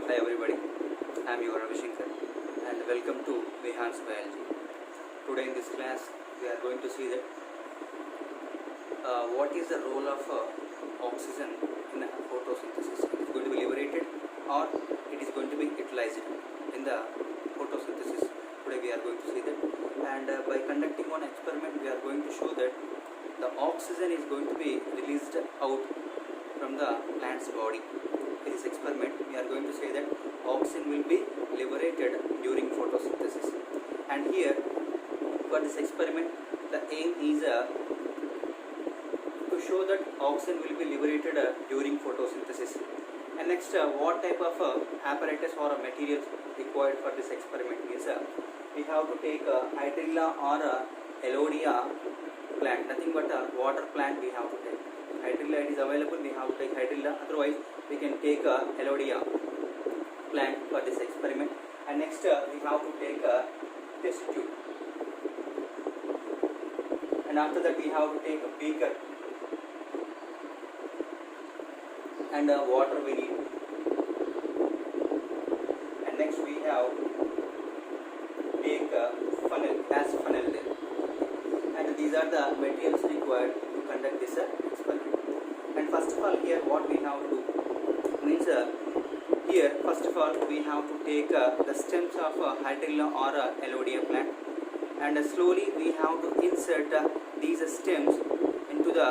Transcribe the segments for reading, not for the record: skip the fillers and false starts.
Hi everybody, I am your Shankar and welcome to Vihan's Biology. Today in this class we are going to see that what is the role of oxygen in photosynthesis. It is going to be liberated or it is going to be utilized in the photosynthesis. Today we are going to see that, and by conducting one experiment we are going to show that the oxygen is going to be released out from the plant's body. In this experiment we are going to say that oxygen will be liberated during photosynthesis, and here for this experiment the aim is to show that oxygen will be liberated during photosynthesis. And next, what type of apparatus or materials required for this experiment is we have to take hydrilla or elodia plant, nothing but a water plant we have to take. Hydrilla it is available, we have to take hydrilla, otherwise we can take elodia plant for this experiment. And next we have to take a test tube, and after that we have to take a beaker and water we need, and next we have take a funnel, gas funnel there, and these are the materials required to conduct this experiment. And first of all here what we have to do means here first of all we have to take the stems of hydrilla or elodia plant, and slowly we have to insert these stems into the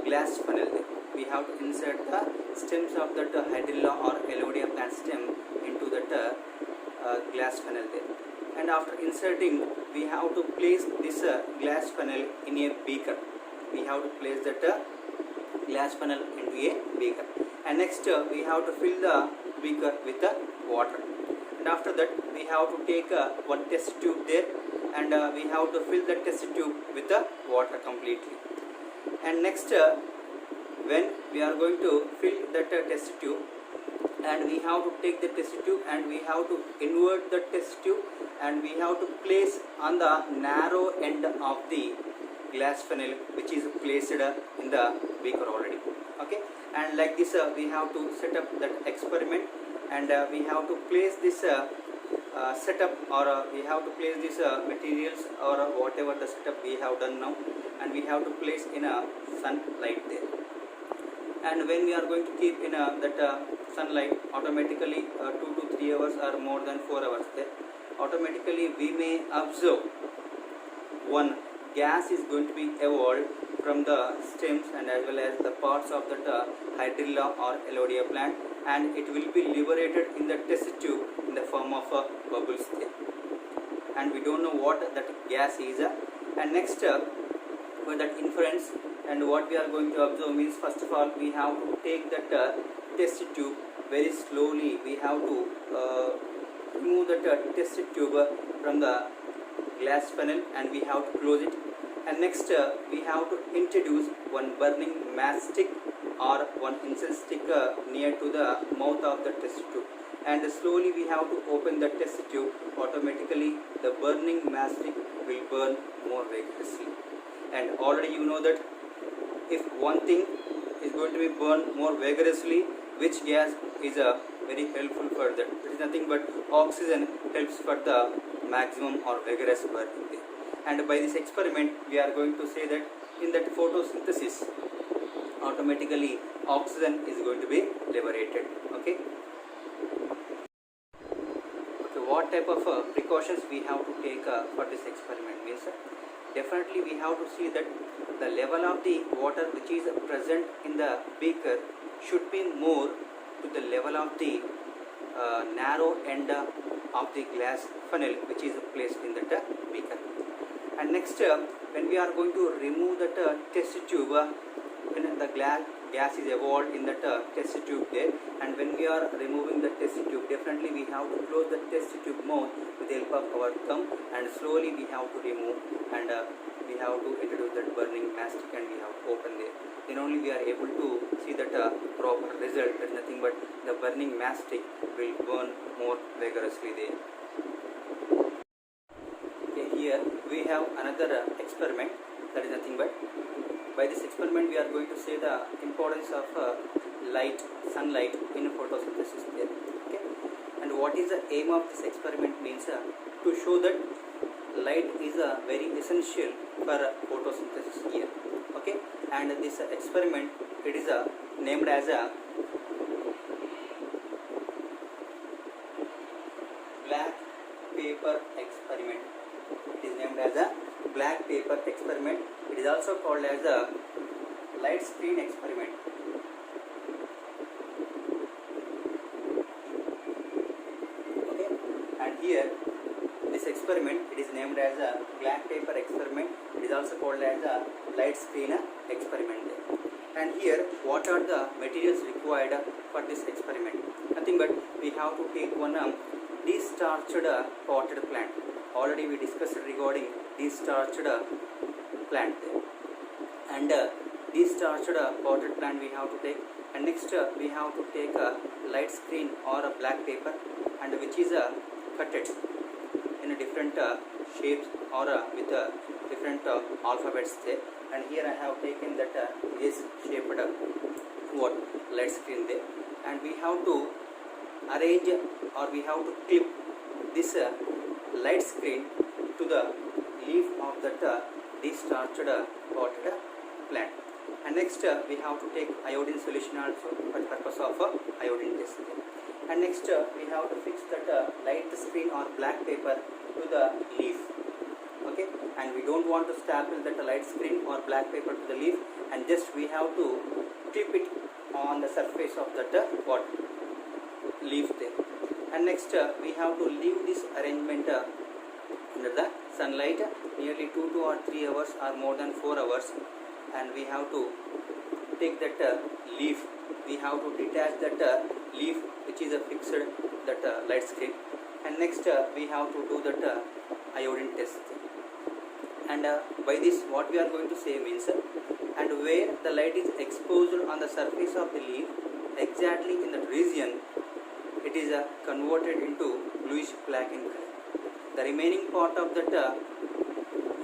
glass funnel there. We have to insert the stems of that hydrilla or elodia plant stem into that glass funnel there, and after inserting we have to place this glass funnel in a beaker. We have to place that glass funnel into a beaker, and next we have to fill the beaker with water, and after that we have to take one test tube there, and we have to fill the test tube with the water completely. And next when we are going to fill that test tube, and we have to take the test tube and we have to invert the test tube, and we have to place on the narrow end of the glass funnel which is placed in the beaker already. Okay, and like this we have to set up that experiment, and we have to place this setup, or we have to place these materials or whatever the setup we have done now, and we have to place in a sunlight there. And when we are going to keep in that sunlight, automatically 2 to 3 hours or more than 4 hours there, automatically we may observe one gas is going to be evolved from the stems and as well as the parts of that hydrilla or elodia plant, and it will be liberated in the test tube in the form of bubbles there, and we don't know what that gas is. And next for that inference, and what we are going to observe means first of all we have to take that test tube very slowly. We have to remove that test tube from the glass funnel, and we have to close it. And next we have to introduce one burning matchstick or one incense stick near to the mouth of the test tube, and slowly we have to open the test tube. Automatically the burning matchstick will burn more vigorously, and already you know that if one thing is going to be burned more vigorously, which gas is very helpful for that? It is nothing but oxygen helps for the maximum or vigorous burning there. And by this experiment we are going to say that in that photosynthesis automatically oxygen is going to be liberated. Okay, what type of precautions we have to take for this experiment means definitely we have to see that the level of the water which is present in the beaker should be more to the level of the narrow end of the glass funnel which is placed in that beaker. And next when we are going to remove that test tube, when the gas is evolved in that test tube there, and when we are removing the test tube, definitely we have to close the test tube mouth with the help of our thumb, and slowly we have to remove, and we have to introduce that burning matchstick and we have to open there. Then only we are able to see that proper result. There is nothing but the burning matchstick will burn more vigorously there. Okay, here we have another experiment, that is nothing but by this experiment we are going to say the importance of sunlight in photosynthesis there. Okay, and what is the aim of this experiment means to show that light is very essential for photosynthesis here. Okay, and this experiment, it is named as a black paper experiment. It is named as a black paper experiment. It is also called as a light screen experiment. Okay, and here this experiment, it is named as a black paper experiment. It is also called as a light screen experiment. And here, what are the materials required for this experiment? Nothing but we have to take one de-starched potted plant. Already we discussed regarding de-starched plant, and de-starched potted plant we have to take. And next we have to take a light screen or a black paper, and which is cutted in a different shapes or with different alphabets there. And here I have taken that is shaped what light screen there, and we have to arrange or we have to clip this light screen to the leaf of that de-starched potted plant. And next we have to take iodine solution also for the purpose of iodine test. And next we have to fix that light screen or black paper to the leaf. Okay, and we don't want to staple that light screen or black paper to the leaf, and just we have to clip it on the surface of that what leaf there. And next we have to leave this arrangement under the sunlight nearly 2 or 3 hours or more than 4 hours, and we have to take that leaf, we have to detach that leaf which is fixed that light screen. And next we have to do that iodine test. And by this what we are going to say means, and where the light is exposed on the surface of the leaf, exactly in that region it is converted into bluish black in color. The remaining part of that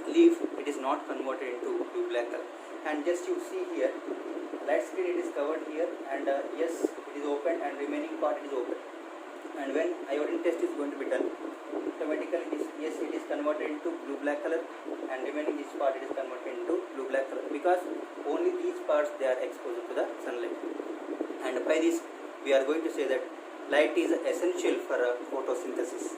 leaf, it is not converted into blue black color. And just you see here, light screen it is covered here, and yes, it is open, and remaining part it is open. And when iodine test is going to be done, automatically yes, it is converted into blue black color, and remaining this part it is converted into blue black color, because only these parts they are exposed to the sunlight. And by this we are going to say that light is essential for photosynthesis.